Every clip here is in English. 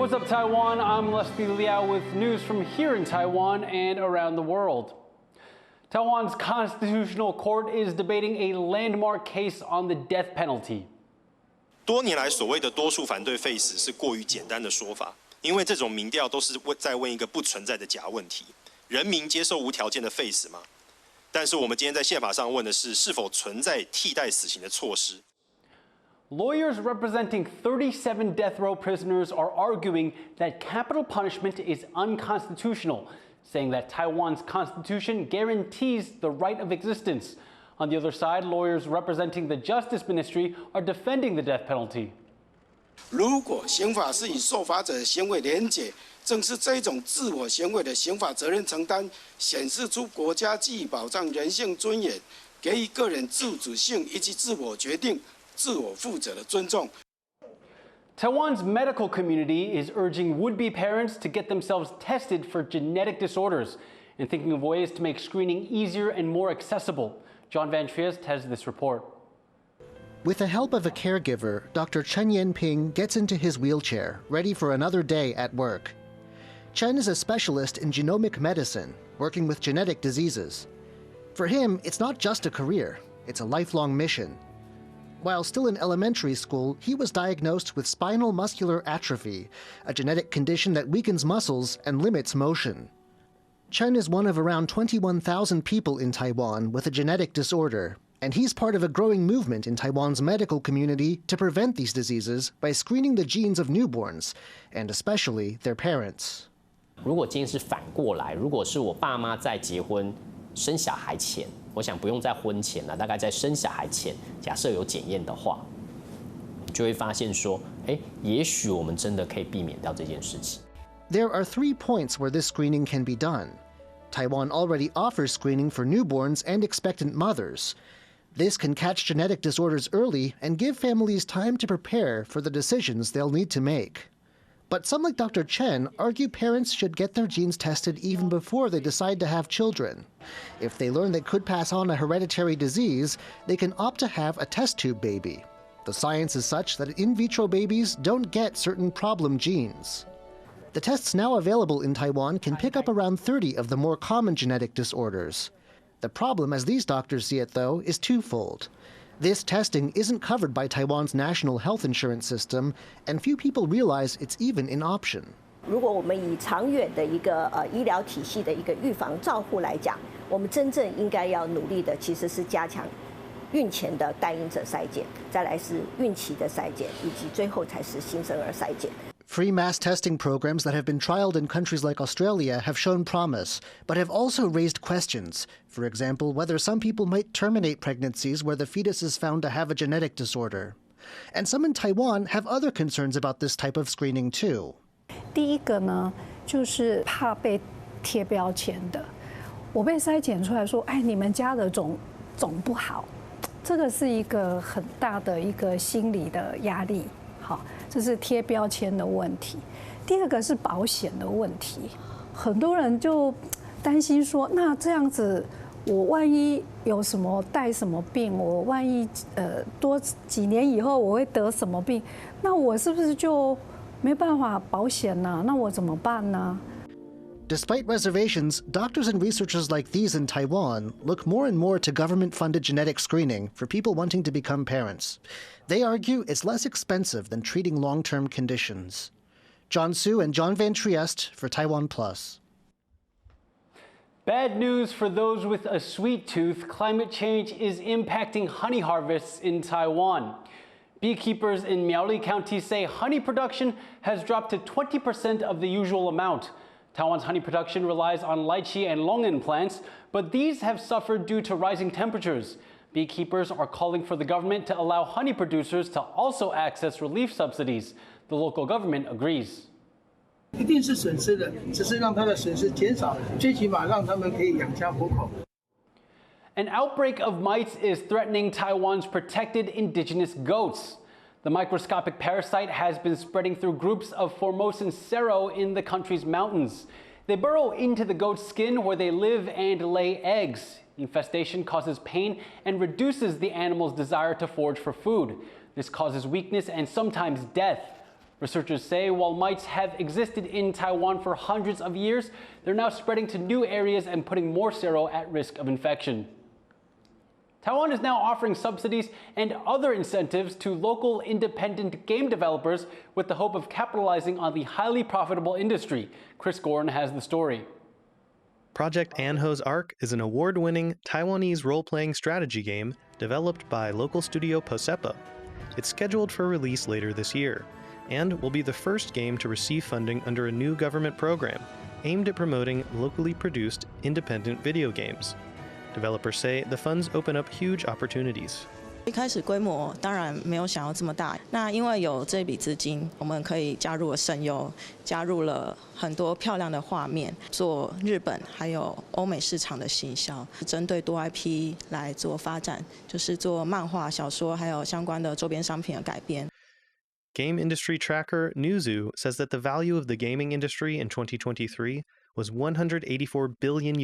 What's up, Taiwan? I'm Liao with news from here in Taiwan and around the world. Taiwan's Constitutional Court is debating a landmark case on the death penalty. 多年来，所谓的多数反对废死是过于简单的说法，因为这种民调都是在问一个不存在的假问题：人民接受无条件的废死吗？但是我们今天在宪法上问的是，是否存在替代死刑的措施。 Lawyers representing 37 death row prisoners are arguing that capital punishment is unconstitutional, saying that Taiwan's constitution guarantees the right of existence. On the other side, lawyers representing the Justice Ministry are defending the death penalty. 如果刑法是以受罚者的行为连结，正是这种自我行为的刑法责任承担，显示出国家基于保障人性尊严，给予个人自主性以及自我决定。 自我负责的尊重。 Taiwan's medical community is urging would-be parents to get themselves tested for genetic disorders and thinking of ways to make screening easier and more accessible. John Van Triest has this report. With the help of a caregiver, Dr. Chen Yanping gets into his wheelchair, ready for another day at work. Chen is a specialist in genomic medicine, working with genetic diseases. For him, it's not just a career, it's a lifelong mission. While still in elementary school, he was diagnosed with spinal muscular atrophy, a genetic condition that weakens muscles and limits motion. Chen is one of around 21,000 people in Taiwan with a genetic disorder, and he's part of a growing movement in Taiwan's medical community to prevent these diseases by screening the genes of newborns, and especially their parents. 如果今天是反过来，如果是我爸妈在结婚生小孩前，我想不用在婚前了，大概在生小孩前，假设有检验的话，就会发现说，也许我们真的可以避免掉这件事情。There are 3 points where this screening can be done. Taiwan already offers screening for newborns and expectant mothers. This can catch genetic disorders early and give families time to prepare for the decisions they'll need to make. But some like Dr. Chen argue parents should get their genes tested even before they decide to have children. If they learn they could pass on a hereditary disease, they can opt to have a test tube baby. The science is such that in vitro babies don't get certain problem genes. The tests now available in Taiwan can pick up around 30 of the more common genetic disorders. The problem, as these doctors see it, though, is twofold. This testing isn't covered by Taiwan's national health insurance system, and few people realize it's even an option. 如果我们以长远的一个医疗体系的一个预防照护来讲，我们真正应该要努力的其实是加强孕前的带因者筛检，再来是孕期的筛检，以及最后才是新生儿筛检。 Free mass testing programs that have been trialed in countries like Australia have shown promise, but have also raised questions. For example, whether some people might terminate pregnancies where the fetus is found to have a genetic disorder. And some in Taiwan have other concerns about this type of screening too. 第一个呢，就是怕被贴标签的。我被筛检出来说，哎，你们家的种不好，这个是一个很大的一个心理的压力。好。 这是贴标签的问题，第二个是保险的问题，很多人就担心说，那这样子，我万一有什么带什么病，我万一多几年以后我会得什么病，那我是不是就没办法保险呢？那我怎么办呢？ Despite reservations, doctors and researchers like these in Taiwan look more and more to government-funded genetic screening for people wanting to become parents. They argue it's less expensive than treating long-term conditions. John Su and John Van Triest for TaiwanPlus. Bad news for those with a sweet tooth. Climate change is impacting honey harvests in Taiwan. Beekeepers in Miaoli County say honey production has dropped to 20% of the usual amount. Taiwan's honey production relies on lychee and longan plants, but these have suffered due to rising temperatures. Beekeepers are calling for the government to allow honey producers to also access relief subsidies. The local government agrees. 一定是损失的，只是让他的损失减少，最起码让他们可以养家糊口。 An outbreak of mites is threatening Taiwan's protected indigenous goats. The microscopic parasite has been spreading through groups of Formosan Cerro in the country's mountains. They burrow into the goat's skin where they live and lay eggs. Infestation causes pain and reduces the animal's desire to forage for food. This causes weakness and sometimes death. Researchers say while mites have existed in Taiwan for hundreds of years, they're now spreading to new areas and putting more Sero at risk of infection. Taiwan is now offering subsidies and other incentives to local independent game developers with the hope of capitalizing on the highly profitable industry. Chris Gorin has the story. Project Anho's Ark is an award-winning Taiwanese role-playing strategy game developed by local studio Posepa. It's scheduled for release later this year, and will be the first game to receive funding under a new government program aimed at promoting locally produced independent video games. Developers say the funds open up huge opportunities. 一开始规模当然没有想要这么大，那因为有这笔资金，我们可以加入了声优，加入了很多漂亮的画面，做日本还有欧美市场的行销，针对多 IP 来做发展，就是做漫画、小说还有相关的周边商品的改编。 Game industry tracker Newzoo says that the value of the gaming industry in 2023 was $184 billion,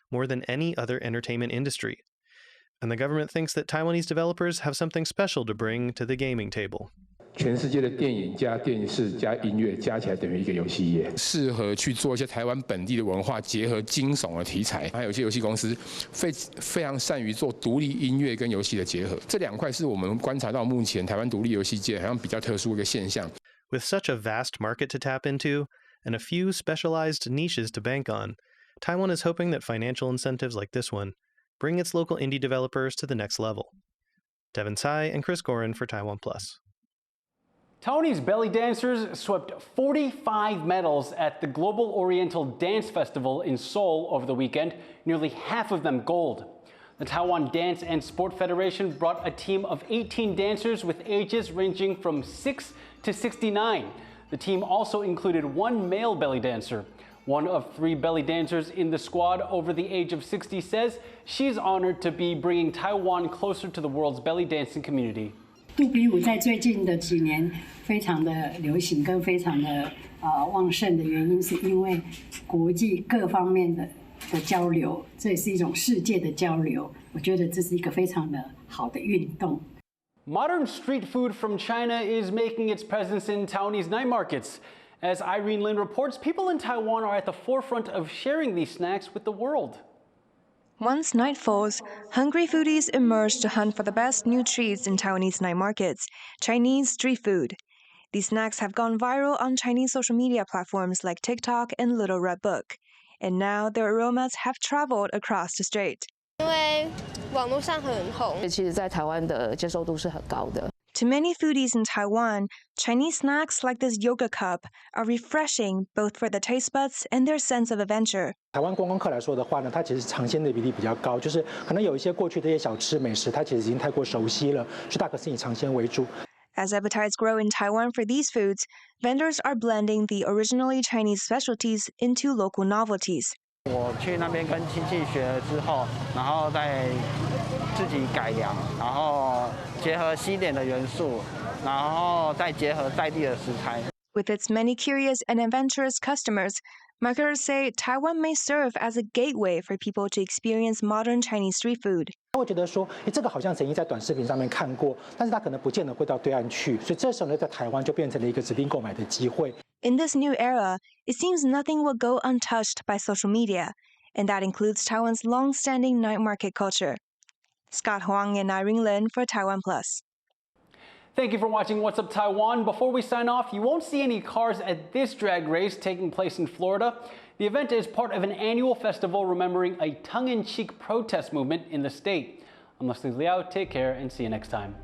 more than any other entertainment industry. And the government thinks that Taiwanese developers have something special to bring to the gaming table. 全世界的电影加电视加音乐加起来等于一个游戏业，适合去做一些台湾本地的文化，结合惊悚的题材。还有一些游戏公司非常善于做独立音乐跟游戏的结合。这两块是我们观察到目前台湾独立游戏界好像比较特殊的一个现象。With such a vast market to tap into and a few specialized niches to bank on, Taiwan is hoping that financial incentives like this one bring its local indie developers to the next level. Devin Tsai and Chris Gorin for TaiwanPlus. Taiwanese belly dancers swept 45 medals at the Global Oriental Dance Festival in Seoul over the weekend, nearly half of them gold. The Taiwan Dance and Sport Federation brought a team of 18 dancers with ages ranging from 6 to 69. The team also included one male belly dancer. One of 3 belly dancers in the squad over the age of 60 says she's honored to be bringing Taiwan closer to the world's belly dancing community. 肚皮舞在最近的几年非常的流行跟非常的旺盛的原因，是因为国际各方面的交流，这也是一种世界的交流。我觉得这是一个非常的好的运动。Modern street food from China is making its presence in Taiwanese night markets. As Irene Lin reports, people in Taiwan are at the forefront of sharing these snacks with the world. Once night falls, hungry foodies emerge to hunt for the best new treats in Taiwanese night markets, Chinese street food. These snacks have gone viral on Chinese social media platforms like TikTok and Little Red Book. And now their aromas have traveled across the strait. 因为网络上很红，其实在台湾的接受度是很高的。 To many foodies in Taiwan, Chinese snacks like this yoga cup are refreshing both for the taste buds and their sense of adventure. 台湾观光客来说的话呢，它其实尝鲜的比例比较高，就是可能有一些过去的一些小吃美食，它其实已经太过熟悉了，所以大可是以尝鲜为主。 As appetites grow in Taiwan for these foods, vendors are blending the originally Chinese specialties into local novelties. 我去那边跟亲戚学了之后，然后再自己改良，然后结合西点的元素，然后再结合在地的食材。With its many curious and adventurous customers, marketers say Taiwan may serve as a gateway for people to experience modern Chinese street food. 他会觉得说，这个好像曾经在短视频上面看过，但是他可能不见得会到对岸去，所以这时候呢，在台湾就变成了一个指定购买的机会。 In this new era, it seems nothing will go untouched by social media, and that includes Taiwan's long-standing night market culture. Scott Huang and Irene Lin for TaiwanPlus. Thank you for watching What's Up Taiwan. Before we sign off, you won't see any cars at this drag race taking place in Florida. The event is part of an annual festival remembering a tongue-in-cheek protest movement in the state. I'm Liao. Take care and see you next time.